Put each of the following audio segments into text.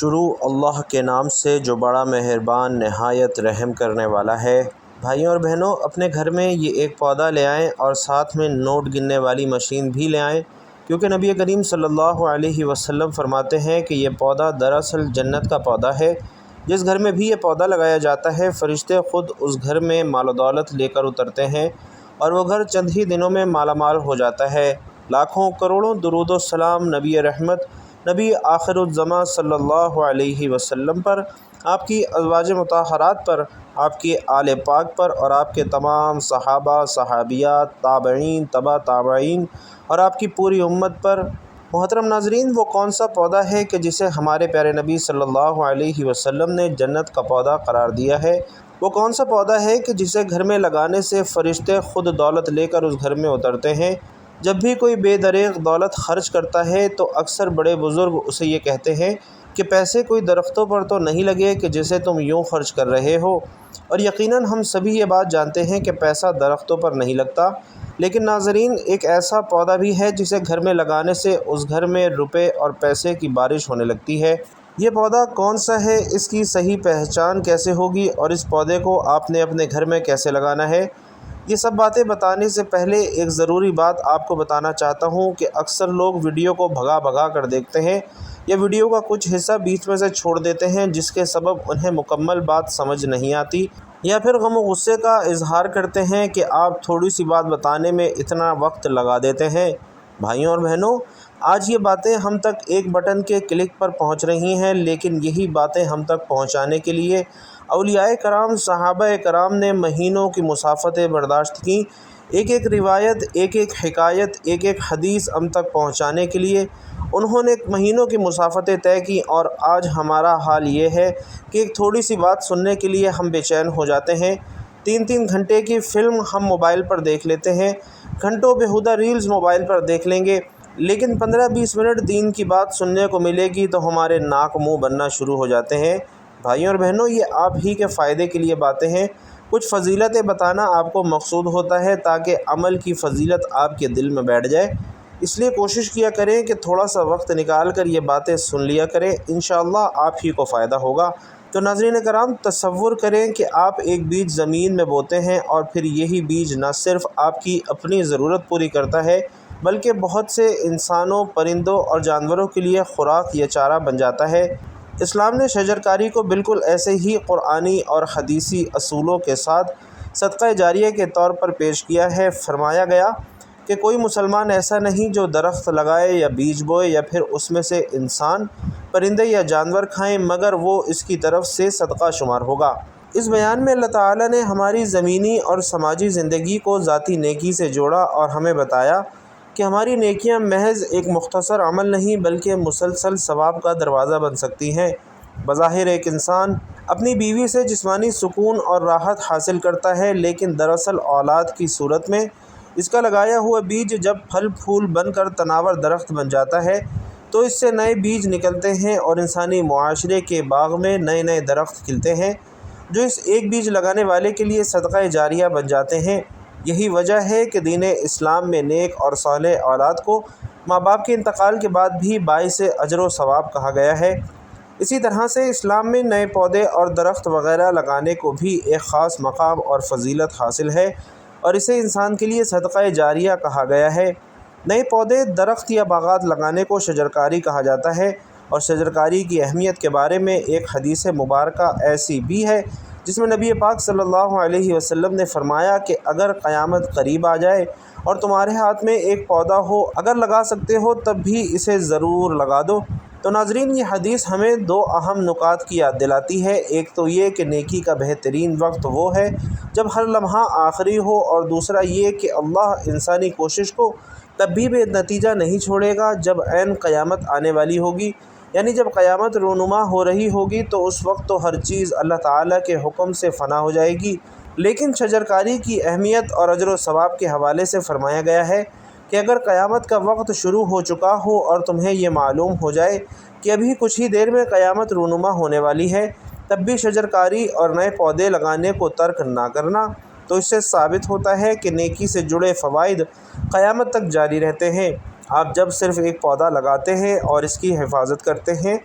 شروع اللہ کے نام سے جو بڑا مہربان نہایت رحم کرنے والا ہے۔ بھائیوں اور بہنوں، اپنے گھر میں یہ ایک پودا لے آئیں اور ساتھ میں نوٹ گننے والی مشین بھی لے آئیں، کیونکہ نبی کریم صلی اللہ علیہ وسلم فرماتے ہیں کہ یہ پودا دراصل جنت کا پودا ہے۔ جس گھر میں بھی یہ پودا لگایا جاتا ہے، فرشتے خود اس گھر میں مال و دولت لے کر اترتے ہیں اور وہ گھر چند ہی دنوں میں مالا مال ہو جاتا ہے۔ لاکھوں کروڑوں درود و سلام نبی رحمت، نبی آخر الزماں صلی اللہ علیہ وسلم پر، آپ کی ازواج مطہرات پر، آپ کے آل پاک پر اور آپ کے تمام صحابہ، صحابیات، تابعین، تبع تابعین اور آپ کی پوری امت پر۔ محترم ناظرین، وہ کون سا پودا ہے کہ جسے ہمارے پیارے نبی صلی اللہ علیہ وسلم نے جنت کا پودا قرار دیا ہے؟ وہ کون سا پودا ہے کہ جسے گھر میں لگانے سے فرشتے خود دولت لے کر اس گھر میں اترتے ہیں؟ جب بھی کوئی بے دریغ دولت خرچ کرتا ہے تو اکثر بڑے بزرگ اسے یہ کہتے ہیں کہ پیسے کوئی درختوں پر تو نہیں لگے کہ جسے تم یوں خرچ کر رہے ہو، اور یقیناً ہم سبھی یہ بات جانتے ہیں کہ پیسہ درختوں پر نہیں لگتا۔ لیکن ناظرین، ایک ایسا پودا بھی ہے جسے گھر میں لگانے سے اس گھر میں روپے اور پیسے کی بارش ہونے لگتی ہے۔ یہ پودا کون سا ہے، اس کی صحیح پہچان کیسے ہوگی اور اس پودے کو آپ نے اپنے گھر میں کیسے لگانا ہے؟ یہ سب باتیں بتانے سے پہلے ایک ضروری بات آپ کو بتانا چاہتا ہوں کہ اکثر لوگ ویڈیو کو بھگا بھگا کر دیکھتے ہیں یا ویڈیو کا کچھ حصہ بیچ میں سے چھوڑ دیتے ہیں، جس کے سبب انہیں مکمل بات سمجھ نہیں آتی، یا پھر غم و غصے کا اظہار کرتے ہیں کہ آپ تھوڑی سی بات بتانے میں اتنا وقت لگا دیتے ہیں۔ بھائیوں اور بہنوں، آج یہ باتیں ہم تک ایک بٹن کے کلک پر پہنچ رہی ہیں، لیکن یہی باتیں ہم تک پہنچانے کے لیے اولیاء کرام، صحابہ کرام نے مہینوں کی مسافتیں برداشت کیں۔ ایک ایک روایت، ایک ایک حکایت، ایک ایک حدیث ہم تک پہنچانے کے لیے انہوں نے مہینوں کی مسافتیں طے کی، اور آج ہمارا حال یہ ہے کہ ایک تھوڑی سی بات سننے کے لیے ہم بے چین ہو جاتے ہیں۔ 3 گھنٹے کی فلم ہم موبائل پر دیکھ لیتے ہیں، گھنٹوں بیہودہ ریلز موبائل پر دیکھ لیں گے، لیکن 15-20 منٹ دین کی بات سننے کو ملے گی تو ہمارے ناک منہ بننا شروع ہو جاتے ہیں۔ بھائیوں اور بہنوں، یہ آپ ہی کے فائدے کے لیے باتیں ہیں۔ کچھ فضیلتیں بتانا آپ کو مقصود ہوتا ہے تاکہ عمل کی فضیلت آپ کے دل میں بیٹھ جائے، اس لیے کوشش کیا کریں کہ تھوڑا سا وقت نکال کر یہ باتیں سن لیا کریں، انشاءاللہ آپ ہی کو فائدہ ہوگا۔ تو ناظرین کرام، تصور کریں کہ آپ ایک بیج زمین میں بوتے ہیں اور پھر یہی بیج نہ صرف آپ کی اپنی ضرورت پوری کرتا ہے بلکہ بہت سے انسانوں، پرندوں اور جانوروں کے لیے خوراک یا چارہ بن جاتا ہے۔ اسلام نے شجرکاری کو بالکل ایسے ہی قرآنی اور حدیثی اصولوں کے ساتھ صدقہ جاریہ کے طور پر پیش کیا ہے۔ فرمایا گیا کہ کوئی مسلمان ایسا نہیں جو درخت لگائے یا بیج بوئے یا پھر اس میں سے انسان، پرندے یا جانور کھائیں مگر وہ اس کی طرف سے صدقہ شمار ہوگا۔ اس بیان میں اللہ تعالیٰ نے ہماری زمینی اور سماجی زندگی کو ذاتی نیکی سے جوڑا اور ہمیں بتایا کہ ہماری نیکیاں محض ایک مختصر عمل نہیں بلکہ مسلسل ثواب کا دروازہ بن سکتی ہیں۔ بظاہر ایک انسان اپنی بیوی سے جسمانی سکون اور راحت حاصل کرتا ہے، لیکن دراصل اولاد کی صورت میں اس کا لگایا ہوا بیج جب پھل پھول بن کر تناور درخت بن جاتا ہے تو اس سے نئے بیج نکلتے ہیں اور انسانی معاشرے کے باغ میں نئے نئے درخت کھلتے ہیں جو اس ایک بیج لگانے والے کے لیے صدقہ جاریہ بن جاتے ہیں۔ یہی وجہ ہے کہ دین اسلام میں نیک اور صالح اولاد کو ماں باپ کے انتقال کے بعد بھی باعث اجر و ثواب کہا گیا ہے۔ اسی طرح سے اسلام میں نئے پودے اور درخت وغیرہ لگانے کو بھی ایک خاص مقام اور فضیلت حاصل ہے اور اسے انسان کے لیے صدقہ جاریہ کہا گیا ہے۔ نئے پودے، درخت یا باغات لگانے کو شجرکاری کہا جاتا ہے، اور شجرکاری کی اہمیت کے بارے میں ایک حدیث مبارکہ ایسی بھی ہے جس میں نبی پاک صلی اللہ علیہ وسلم نے فرمایا کہ اگر قیامت قریب آ جائے اور تمہارے ہاتھ میں ایک پودا ہو، اگر لگا سکتے ہو تب بھی اسے ضرور لگا دو۔ تو ناظرین، یہ حدیث ہمیں 2 اہم نکات کی یاد دلاتی ہے۔ ایک تو یہ کہ نیکی کا بہترین وقت وہ ہے جب ہر لمحہ آخری ہو، اور دوسرا یہ کہ اللہ انسانی کوشش کو تب بھی بے نتیجہ نہیں چھوڑے گا جب عین قیامت آنے والی ہوگی، یعنی جب قیامت رونما ہو رہی ہوگی تو اس وقت تو ہر چیز اللہ تعالیٰ کے حکم سے فنا ہو جائے گی۔ لیکن شجرکاری کی اہمیت اور اجر و ثواب کے حوالے سے فرمایا گیا ہے کہ اگر قیامت کا وقت شروع ہو چکا ہو اور تمہیں یہ معلوم ہو جائے کہ ابھی کچھ ہی دیر میں قیامت رونما ہونے والی ہے، تب بھی شجرکاری اور نئے پودے لگانے کو ترک نہ کرنا، تو اس سے ثابت ہوتا ہے کہ نیکی سے جڑے فوائد قیامت تک جاری رہتے ہیں۔ آپ جب صرف ایک پودا لگاتے ہیں اور اس کی حفاظت کرتے ہیں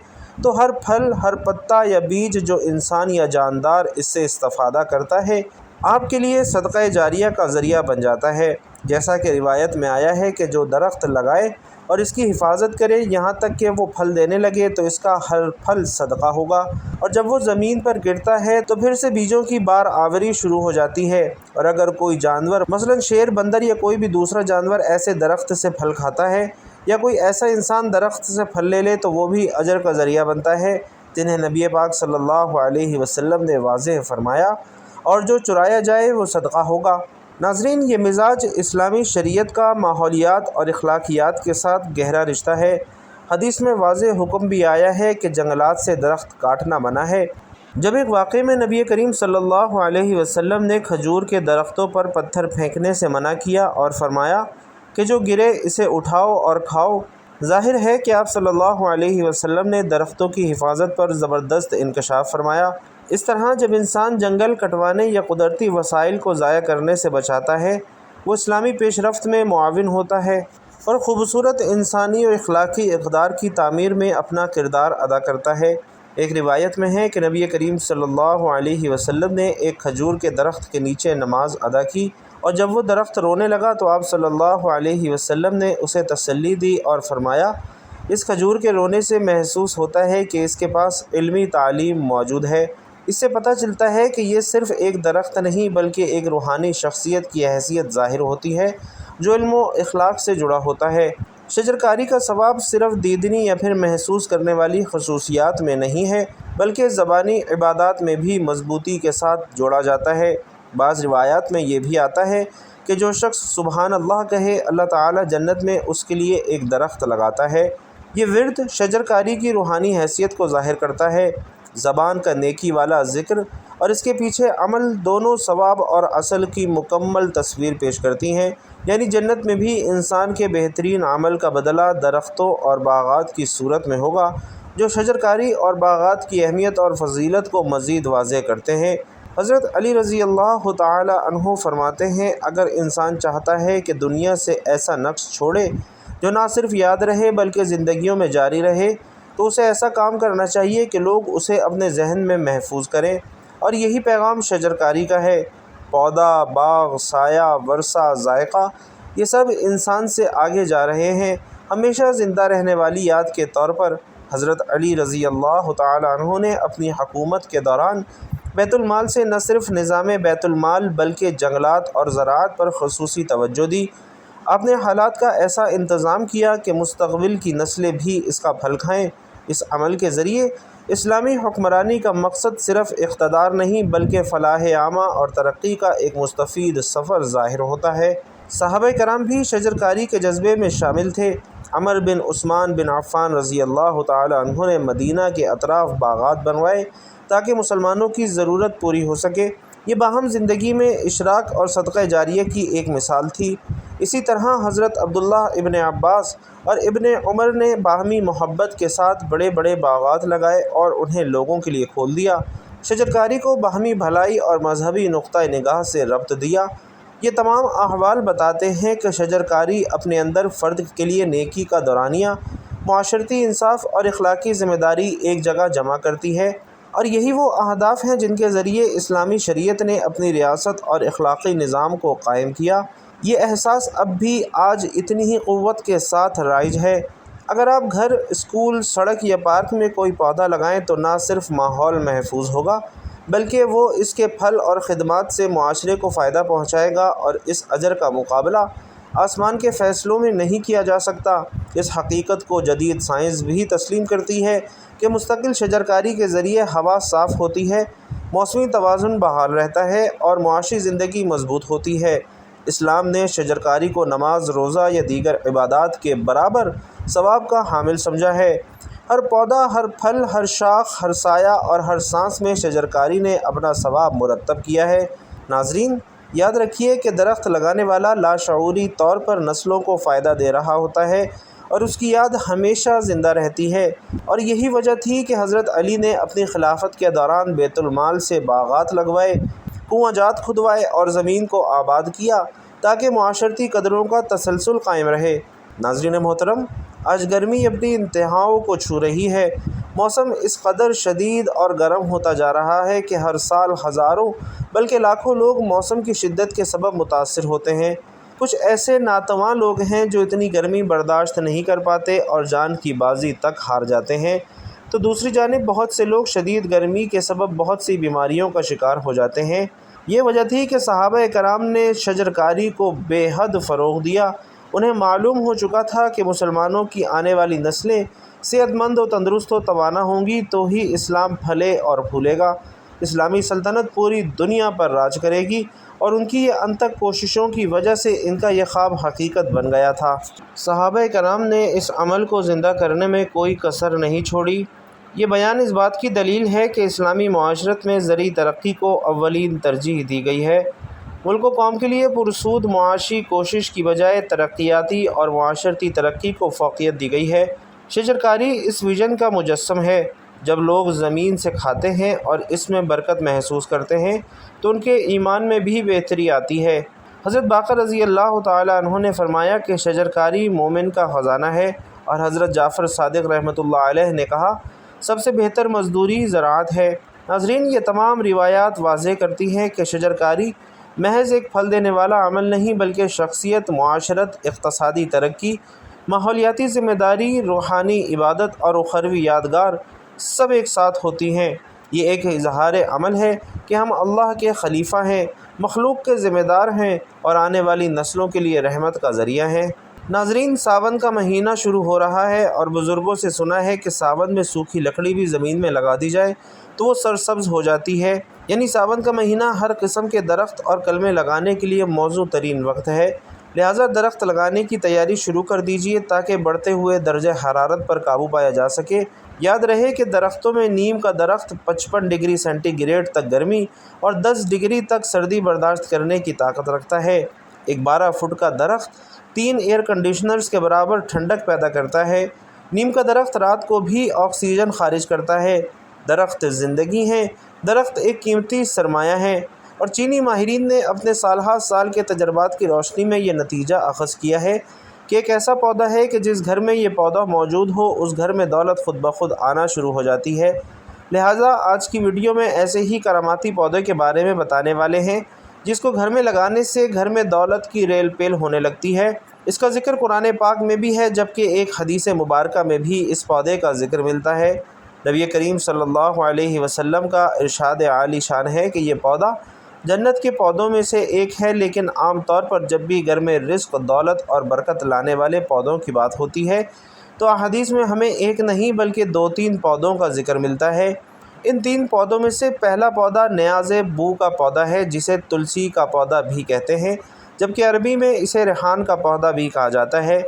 تو ہر پھل، ہر پتا یا بیج جو انسان یا جاندار اس سے استفادہ کرتا ہے آپ کے لیے صدقہ جاریہ کا ذریعہ بن جاتا ہے۔ جیسا کہ روایت میں آیا ہے کہ جو درخت لگائے اور اس کی حفاظت کرے یہاں تک کہ وہ پھل دینے لگے تو اس کا ہر پھل صدقہ ہوگا، اور جب وہ زمین پر گرتا ہے تو پھر سے بیجوں کی بار آوری شروع ہو جاتی ہے۔ اور اگر کوئی جانور مثلا شیر، بندر یا کوئی بھی دوسرا جانور ایسے درخت سے پھل کھاتا ہے، یا کوئی ایسا انسان درخت سے پھل لے تو وہ بھی اجر کا ذریعہ بنتا ہے، جنہیں نبی پاک صلی اللہ علیہ وسلم نے واضح فرمایا، اور جو چرایا جائے وہ صدقہ ہوگا۔ ناظرین، یہ مزاج اسلامی شریعت کا ماحولیات اور اخلاقیات کے ساتھ گہرا رشتہ ہے۔ حدیث میں واضح حکم بھی آیا ہے کہ جنگلات سے درخت کاٹنا منع ہے۔ جب ایک واقعے میں نبی کریم صلی اللہ علیہ وسلم نے کھجور کے درختوں پر پتھر پھینکنے سے منع کیا اور فرمایا کہ جو گرے اسے اٹھاؤ اور کھاؤ، ظاہر ہے کہ آپ صلی اللہ علیہ وسلم نے درختوں کی حفاظت پر زبردست انکشاف فرمایا۔ اس طرح جب انسان جنگل کٹوانے یا قدرتی وسائل کو ضائع کرنے سے بچاتا ہے، وہ اسلامی پیش رفت میں معاون ہوتا ہے اور خوبصورت انسانی و اخلاقی اقدار کی تعمیر میں اپنا کردار ادا کرتا ہے۔ ایک روایت میں ہے کہ نبی کریم صلی اللہ علیہ وسلم نے ایک کھجور کے درخت کے نیچے نماز ادا کی، اور جب وہ درخت رونے لگا تو آپ صلی اللہ علیہ وسلم نے اسے تسلی دی اور فرمایا، اس کھجور کے رونے سے محسوس ہوتا ہے کہ اس کے پاس علمی تعلیم موجود ہے۔ اس سے پتہ چلتا ہے کہ یہ صرف ایک درخت نہیں بلکہ ایک روحانی شخصیت کی حیثیت ظاہر ہوتی ہے جو علم و اخلاق سے جڑا ہوتا ہے۔ شجرکاری کا ثواب صرف دیدنی یا پھر محسوس کرنے والی خصوصیات میں نہیں ہے بلکہ زبانی عبادات میں بھی مضبوطی کے ساتھ جوڑا جاتا ہے۔ بعض روایات میں یہ بھی آتا ہے کہ جو شخص سبحان اللہ کہے، اللہ تعالی جنت میں اس کے لیے ایک درخت لگاتا ہے۔ یہ ورد شجرکاری کی روحانی حیثیت کو ظاہر کرتا ہے۔ زبان کا نیکی والا ذکر اور اس کے پیچھے عمل دونوں ثواب اور اصل کی مکمل تصویر پیش کرتی ہیں، یعنی جنت میں بھی انسان کے بہترین عمل کا بدلہ درختوں اور باغات کی صورت میں ہوگا، جو شجرکاری اور باغات کی اہمیت اور فضیلت کو مزید واضح کرتے ہیں۔ حضرت علی رضی اللہ تعالی عنہ فرماتے ہیں، اگر انسان چاہتا ہے کہ دنیا سے ایسا نقش چھوڑے جو نہ صرف یاد رہے بلکہ زندگیوں میں جاری رہے، تو اسے ایسا کام کرنا چاہیے کہ لوگ اسے اپنے ذہن میں محفوظ کریں، اور یہی پیغام شجرکاری کا ہے۔ پودا، باغ، سایہ، ورثہ، ذائقہ، یہ سب انسان سے آگے جا رہے ہیں، ہمیشہ زندہ رہنے والی یاد کے طور پر۔ حضرت علی رضی اللہ تعالی عنہ نے اپنی حکومت کے دوران بیت المال سے نہ صرف نظام بیت المال بلکہ جنگلات اور زراعت پر خصوصی توجہ دی۔ آپ نے حالات کا ایسا انتظام کیا کہ مستقبل کی نسلیں بھی اس کا پھل کھائیں۔ اس عمل کے ذریعے اسلامی حکمرانی کا مقصد صرف اقتدار نہیں بلکہ فلاح عامہ اور ترقی کا ایک مستفید سفر ظاہر ہوتا ہے۔ صحابہ کرام بھی شجرکاری کے جذبے میں شامل تھے۔ عمر بن عثمان بن عفان رضی اللہ تعالی عنہ نے مدینہ کے اطراف باغات بنوائے تاکہ مسلمانوں کی ضرورت پوری ہو سکے۔ یہ باہم زندگی میں اشراک اور صدقہ جاریہ کی ایک مثال تھی۔ اسی طرح حضرت عبداللہ ابن عباس اور ابن عمر نے باہمی محبت کے ساتھ بڑے بڑے باغات لگائے اور انہیں لوگوں کے لیے کھول دیا۔ شجرکاری کو باہمی بھلائی اور مذہبی نقطہ نگاہ سے ربط دیا۔ یہ تمام احوال بتاتے ہیں کہ شجرکاری اپنے اندر فرد کے لیے نیکی کا دورانیہ، معاشرتی انصاف اور اخلاقی ذمہ داری ایک جگہ جمع کرتی ہے، اور یہی وہ اہداف ہیں جن کے ذریعے اسلامی شریعت نے اپنی ریاست اور اخلاقی نظام کو قائم کیا۔ یہ احساس اب بھی آج اتنی ہی قوت کے ساتھ رائج ہے۔ اگر آپ گھر، اسکول، سڑک یا پارک میں کوئی پودا لگائیں تو نہ صرف ماحول محفوظ ہوگا بلکہ وہ اس کے پھل اور خدمات سے معاشرے کو فائدہ پہنچائے گا، اور اس اجر کا مقابلہ آسمان کے فیصلوں میں نہیں کیا جا سکتا۔ اس حقیقت کو جدید سائنس بھی تسلیم کرتی ہے کہ مستقل شجرکاری کے ذریعے ہوا صاف ہوتی ہے، موسمی توازن بحال رہتا ہے اور معاشی زندگی مضبوط ہوتی ہے۔ اسلام نے شجرکاری کو نماز، روزہ یا دیگر عبادات کے برابر ثواب کا حامل سمجھا ہے۔ ہر پودا، ہر پھل، ہر شاخ، ہر سایہ اور ہر سانس میں شجرکاری نے اپنا ثواب مرتب کیا ہے۔ ناظرین، یاد رکھیے کہ درخت لگانے والا لاشعوری طور پر نسلوں کو فائدہ دے رہا ہوتا ہے اور اس کی یاد ہمیشہ زندہ رہتی ہے، اور یہی وجہ تھی کہ حضرت علی نے اپنی خلافت کے دوران بیت المال سے باغات لگوائے، کنواں جات کھدوائے اور زمین کو آباد کیا تاکہ معاشرتی قدروں کا تسلسل قائم رہے۔ ناظرین محترم، آج گرمی اپنی انتہاؤں کو چھو رہی ہے موسم اس قدر شدید اور گرم ہوتا جا رہا ہے کہ ہر سال ہزاروں بلکہ لاکھوں لوگ موسم کی شدت کے سبب متاثر ہوتے ہیں۔ کچھ ایسے ناتواں لوگ ہیں جو اتنی گرمی برداشت نہیں کر پاتے اور جان کی بازی تک ہار جاتے ہیں، تو دوسری جانب بہت سے لوگ شدید گرمی کے سبب بہت سی بیماریوں کا شکار ہو جاتے ہیں۔ یہ وجہ تھی کہ صحابہ کرام نے شجرکاری کو بے حد فروغ دیا۔ انہیں معلوم ہو چکا تھا کہ مسلمانوں کی آنے والی نسلیں صحت مند و تندرست و توانا ہوں گی تو ہی اسلام پھلے اور پھولے گا، اسلامی سلطنت پوری دنیا پر راج کرے گی، اور ان کی یہ انتھک کوششوں کی وجہ سے ان کا یہ خواب حقیقت بن گیا تھا۔ صحابہ کرام نے اس عمل کو زندہ کرنے میں کوئی کسر نہیں چھوڑی۔ یہ بیان اس بات کی دلیل ہے کہ اسلامی معاشرت میں زرعی ترقی کو اولین ترجیح دی گئی ہے۔ ملک و قوم کے لیے پرسود معاشی کوشش کی بجائے ترقیاتی اور معاشرتی ترقی کو فوقیت دی گئی ہے۔ شجرکاری اس ویژن کا مجسم ہے۔ جب لوگ زمین سے کھاتے ہیں اور اس میں برکت محسوس کرتے ہیں تو ان کے ایمان میں بھی بہتری آتی ہے۔ حضرت باقر رضی اللہ تعالیٰ عنہ نے فرمایا کہ شجرکاری مومن کا خزانہ ہے، اور حضرت جعفر صادق رحمۃ اللہ علیہ نے کہا سب سے بہتر مزدوری زراعت ہے۔ ناظرین، یہ تمام روایات واضح کرتی ہیں کہ شجرکاری محض ایک پھل دینے والا عمل نہیں بلکہ شخصیت، معاشرت، اقتصادی ترقی، ماحولیاتی ذمہ داری، روحانی عبادت اور اخروی یادگار سب ایک ساتھ ہوتی ہیں۔ یہ ایک اظہار عمل ہے کہ ہم اللہ کے خلیفہ ہیں، مخلوق کے ذمہ دار ہیں اور آنے والی نسلوں کے لیے رحمت کا ذریعہ ہیں۔ ناظرین، ساون کا مہینہ شروع ہو رہا ہے، اور بزرگوں سے سنا ہے کہ ساون میں سوکھی لکڑی بھی زمین میں لگا دی جائے تو وہ سرسبز ہو جاتی ہے۔ یعنی ساون کا مہینہ ہر قسم کے درخت اور کلمے لگانے کے لیے موزوں ترین وقت ہے، لہٰذا درخت لگانے کی تیاری شروع کر دیجیے تاکہ بڑھتے ہوئے درجہ حرارت پر قابو پایا جا سکے۔ یاد رہے کہ درختوں میں نیم کا درخت 55 ڈگری سینٹی گریڈ تک گرمی اور 10 ڈگری تک سردی برداشت کرنے کی طاقت رکھتا ہے۔ ایک 12 فٹ کا درخت 3 ایئر کنڈیشنرز کے برابر ٹھنڈک پیدا کرتا ہے۔ نیم کا درخت رات کو بھی آکسیجن خارج کرتا ہے۔ درخت زندگی ہیں، درخت ایک قیمتی سرمایہ ہیں، اور چینی ماہرین نے اپنے سالہ سال کے تجربات کی روشنی میں یہ نتیجہ اخذ کیا ہے کہ ایک ایسا پودا ہے کہ جس گھر میں یہ پودا موجود ہو اس گھر میں دولت خود بخود آنا شروع ہو جاتی ہے۔ لہٰذا آج کی ویڈیو میں ایسے ہی کراماتی پودے کے بارے میں بتانے والے ہیں جس کو گھر میں لگانے سے گھر میں دولت کی ریل پیل ہونے لگتی ہے۔ اس کا ذکر قرآن پاک میں بھی ہے، جبکہ ایک حدیث مبارکہ میں بھی اس پودے کا ذکر ملتا ہے۔ نبی کریم صلی اللہ علیہ وسلم کا ارشاد عالی شان ہے کہ یہ پودا جنت کے پودوں میں سے ایک ہے، لیکن عام طور پر جب بھی گھر میں رزق، دولت اور برکت لانے والے پودوں کی بات ہوتی ہے تو احادیث میں ہمیں ایک نہیں بلکہ 2-3 پودوں کا ذکر ملتا ہے۔ ان 3 پودوں میں سے پہلا پودا نیاز بو کا پودا ہے، جسے تلسی کا پودا بھی کہتے ہیں، جبکہ عربی میں اسے ریحان کا پودا بھی کہا جاتا ہے۔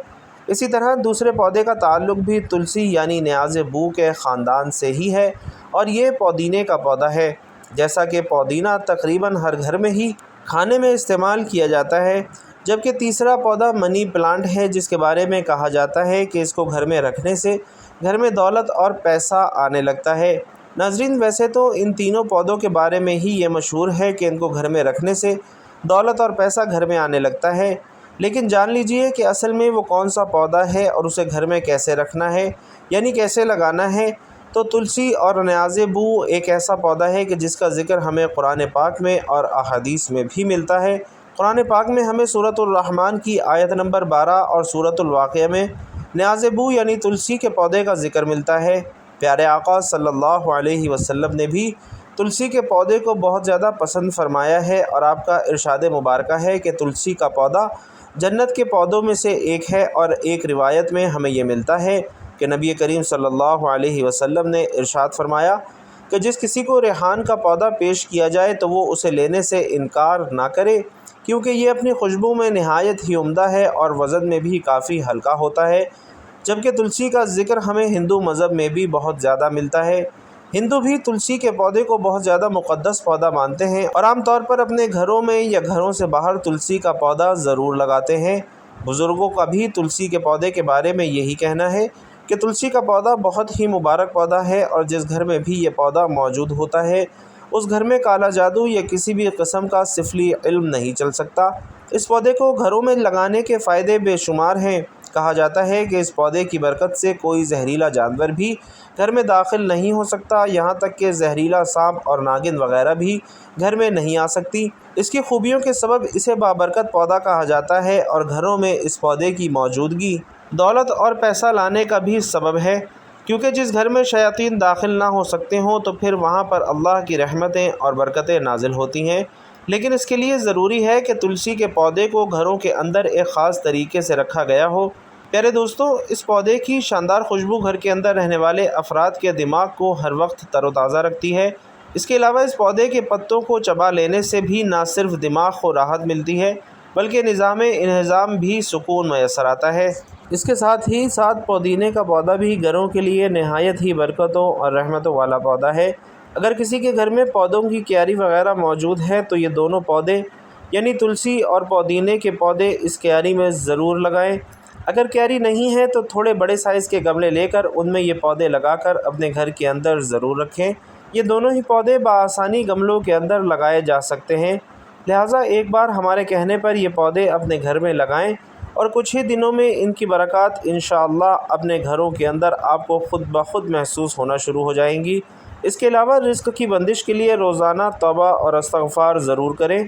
اسی طرح دوسرے پودے کا تعلق بھی تلسی یعنی نیاز بو کے خاندان سے ہی ہے، اور یہ پودینے کا پودا ہے۔ جیسا کہ پودینہ تقریباً ہر گھر میں ہی کھانے میں استعمال کیا جاتا ہے، جبکہ تیسرا پودا منی پلانٹ ہے، جس کے بارے میں کہا جاتا ہے کہ اس کو گھر میں رکھنے سے گھر میں دولت اور پیسہ آنے لگتا ہے۔ ناظرین، ویسے تو ان تینوں پودوں کے بارے میں ہی یہ مشہور ہے کہ ان کو گھر میں رکھنے سے دولت اور پیسہ گھر میں آنے لگتا ہے، لیکن جان لیجئے کہ اصل میں وہ کون سا پودا ہے اور اسے گھر میں کیسے رکھنا ہے، یعنی کیسے لگانا ہے۔ تو تلسی اور نیاز بو ایک ایسا پودا ہے کہ جس کا ذکر ہمیں قرآن پاک میں اور احادیث میں بھی ملتا ہے۔ قرآن پاک میں ہمیں سورۃ الرحمن کی آیت نمبر 12 اور سورۃ الواقعہ میں نیاز بو یعنی تلسی کے پودے کا ذکر ملتا ہے۔ پیارے آقا صلی اللہ علیہ وسلم نے بھی تلسی کے پودے کو بہت زیادہ پسند فرمایا ہے، اور آپ کا ارشاد مبارکہ ہے کہ تلسی کا پودا جنت کے پودوں میں سے ایک ہے، اور ایک روایت میں ہمیں یہ ملتا ہے کہ نبی کریم صلی اللہ علیہ وسلم نے ارشاد فرمایا کہ جس کسی کو ریحان کا پودا پیش کیا جائے تو وہ اسے لینے سے انکار نہ کرے، کیونکہ یہ اپنی خوشبو میں نہایت ہی عمدہ ہے اور وزن میں بھی کافی ہلکا ہوتا ہے۔ جبکہ تلسی کا ذکر ہمیں ہندو مذہب میں بھی بہت زیادہ ملتا ہے۔ ہندو بھی تلسی کے پودے کو بہت زیادہ مقدس پودا مانتے ہیں، اور عام طور پر اپنے گھروں میں یا گھروں سے باہر تلسی کا پودا ضرور لگاتے ہیں۔ بزرگوں کا بھی تلسی کے پودے کے بارے میں یہی کہنا ہے کہ تلسی کا پودا بہت ہی مبارک پودا ہے، اور جس گھر میں بھی یہ پودا موجود ہوتا ہے اس گھر میں کالا جادو یا کسی بھی قسم کا سفلی علم نہیں چل سکتا۔ اس پودے کو گھروں میں لگانے کے فائدے بے شمار ہیں۔ کہا جاتا ہے کہ اس پودے کی برکت سے کوئی زہریلا جانور بھی گھر میں داخل نہیں ہو سکتا، یہاں تک کہ زہریلا سانپ اور ناگن وغیرہ بھی گھر میں نہیں آ سکتی۔ اس کی خوبیوں کے سبب اسے بابرکت پودا کہا جاتا ہے، اور گھروں میں اس پودے کی موجودگی دولت اور پیسہ لانے کا بھی سبب ہے، کیونکہ جس گھر میں شیاطین داخل نہ ہو سکتے ہوں تو پھر وہاں پر اللہ کی رحمتیں اور برکتیں نازل ہوتی ہیں۔ لیکن اس کے لیے ضروری ہے کہ تلسی کے پودے کو گھروں کے اندر ایک خاص طریقے سے رکھا گیا ہو۔ پیارے دوستو، اس پودے کی شاندار خوشبو گھر کے اندر رہنے والے افراد کے دماغ کو ہر وقت تر و تازہ رکھتی ہے۔ اس کے علاوہ اس پودے کے پتوں کو چبا لینے سے بھی نہ صرف دماغ کو راحت ملتی ہے بلکہ نظام انہضام بھی سکون میسر آتا ہے۔ اس کے ساتھ ہی پودینے کا پودا بھی گھروں کے لیے نہایت ہی برکتوں اور رحمتوں والا پودا ہے۔ اگر کسی کے گھر میں پودوں کی کیاری وغیرہ موجود ہے تو یہ دونوں پودے یعنی تلسی اور پودینے کے پودے اس کیاری میں ضرور لگائیں۔ اگر کیاری نہیں ہے تو تھوڑے بڑے سائز کے گملے لے کر ان میں یہ پودے لگا کر اپنے گھر کے اندر ضرور رکھیں۔ یہ دونوں ہی پودے بآسانی گملوں کے اندر لگائے جا سکتے ہیں، لہٰذا ایک بار ہمارے کہنے پر یہ پودے اپنے گھر میں لگائیں اور کچھ ہی دنوں میں ان کی برکات انشاءاللہ اپنے گھروں کے اندر آپ کو خود بخود محسوس ہونا شروع ہو جائیں گی۔ اس کے علاوہ رزق کی بندش کے لیے روزانہ توبہ اور استغفار ضرور کریں،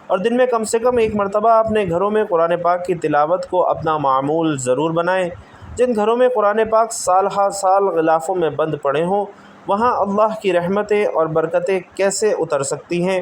اور دن میں کم سے کم ایک مرتبہ اپنے گھروں میں قرآن پاک کی تلاوت کو اپنا معمول ضرور بنائیں۔ جن گھروں میں قرآن پاک سال ہر سال غلافوں میں بند پڑے ہوں، وہاں اللہ کی رحمتیں اور برکتیں کیسے اتر سکتی ہیں۔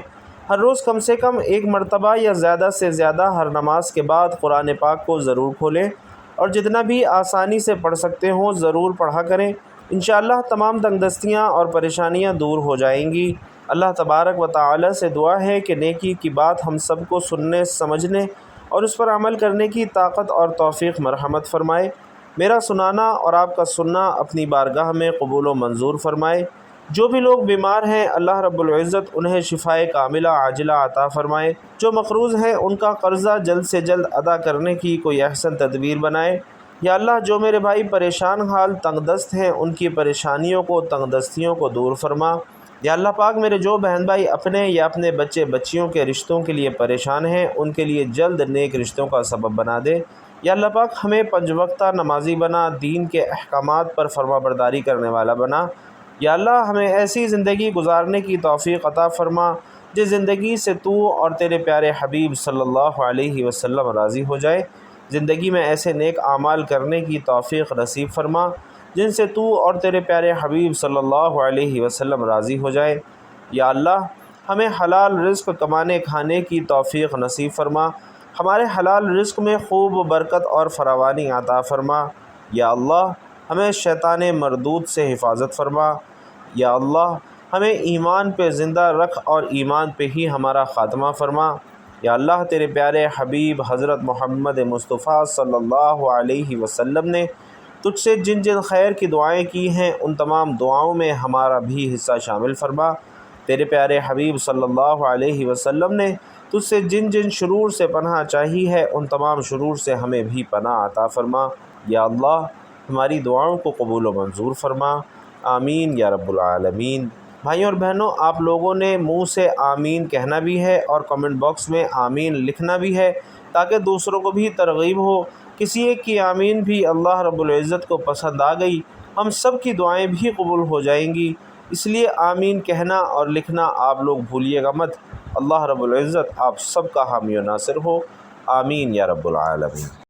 ہر روز کم سے کم ایک مرتبہ یا زیادہ سے زیادہ ہر نماز کے بعد قرآن پاک کو ضرور کھولیں، اور جتنا بھی آسانی سے پڑھ سکتے ہوں ضرور پڑھا کریں۔ انشاءاللہ تمام تنگ دستیاں اور پریشانیاں دور ہو جائیں گی۔ اللہ تبارک و تعالی سے دعا ہے کہ نیکی کی بات ہم سب کو سننے، سمجھنے اور اس پر عمل کرنے کی طاقت اور توفیق مرحمت فرمائے۔ میرا سنانا اور آپ کا سننا اپنی بارگاہ میں قبول و منظور فرمائے۔ جو بھی لوگ بیمار ہیں اللہ رب العزت انہیں شفائے کاملہ عاجلہ عطا فرمائے۔ جو مقروض ہیں ان کا قرضہ جلد سے جلد ادا کرنے کی کوئی احسن تدبیر بنائے۔ یا اللہ، جو میرے بھائی پریشان حال تنگ دست ہیں ان کی پریشانیوں کو، تنگ دستیوں کو دور فرما۔ یا اللہ پاک، میرے جو بہن بھائی اپنے یا اپنے بچے بچیوں کے رشتوں کے لیے پریشان ہیں ان کے لیے جلد نیک رشتوں کا سبب بنا دے۔ یا اللہ پاک، ہمیں 5 وقتہ نمازی بنا، دین کے احکامات پر فرما برداری کرنے والا بنا۔ یا اللہ، ہمیں ایسی زندگی گزارنے کی توفیق عطا فرما جس زندگی سے تو اور تیرے پیارے حبیب صلی اللہ علیہ وسلم راضی ہو جائے۔ زندگی میں ایسے نیک اعمال کرنے کی توفیق نصیب فرما جن سے تو اور تیرے پیارے حبیب صلی اللہ علیہ وسلم راضی ہو جائے۔ یا اللہ، ہمیں حلال رزق کمانے کھانے کی توفیق نصیب فرما، ہمارے حلال رزق میں خوب برکت اور فراوانی عطا فرما۔ یا اللہ، ہمیں شیطان مردود سے حفاظت فرما۔ یا اللہ، ہمیں ایمان پہ زندہ رکھ اور ایمان پہ ہی ہمارا خاتمہ فرما۔ یا اللہ، تیرے پیارے حبیب حضرت محمد مصطفیٰ صلی اللہ علیہ وسلم نے تجھ سے جن جن خیر کی دعائیں کی ہیں ان تمام دعاؤں میں ہمارا بھی حصہ شامل فرما۔ تیرے پیارے حبیب صلی اللہ علیہ وسلم نے تجھ سے جن جن شرور سے پناہ چاہی ہے ان تمام شرور سے ہمیں بھی پناہ عطا فرما۔ یا اللہ، ہماری دعاؤں کو قبول و منظور فرما۔ آمین یا رب العالمین۔ بھائیوں اور بہنوں، آپ لوگوں نے منہ سے آمین کہنا بھی ہے اور کمنٹ باکس میں آمین لکھنا بھی ہے تاکہ دوسروں کو بھی ترغیب ہو۔ کسی ایک کی آمین بھی اللہ رب العزت کو پسند آ گئی، ہم سب کی دعائیں بھی قبول ہو جائیں گی۔ اس لیے آمین کہنا اور لکھنا آپ لوگ بھولیے گا مت۔ اللہ رب العزت آپ سب کا حامی و ناصر ہو۔ آمین یا رب العالمین۔